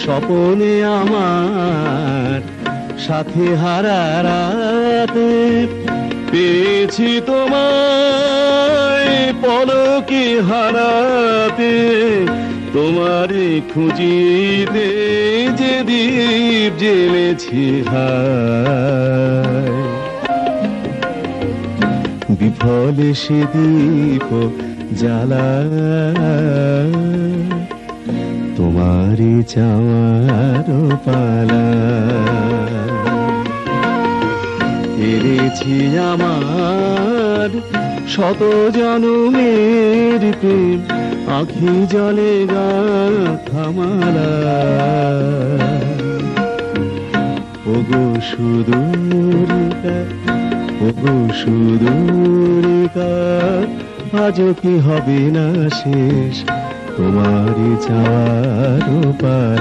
স্বপনে আমার সাথে হারা রাতে পেয়েছি তোমায় পলকে হারাতে, তোমারে খুঁজিতে যে দীপ জ্বেলেছি হায়, বিফলে সে দীপ জ্বালা তোমারই চাওয়ার পালা। হেরেছি আমার শত জনমের প্রেম, আঁখি জলে গাথা মালা। ওগো সুদূরিকা, ওগো সুদূরিকা, আজও কি হবে না শেষ তোমারই চাওয়ার পালা।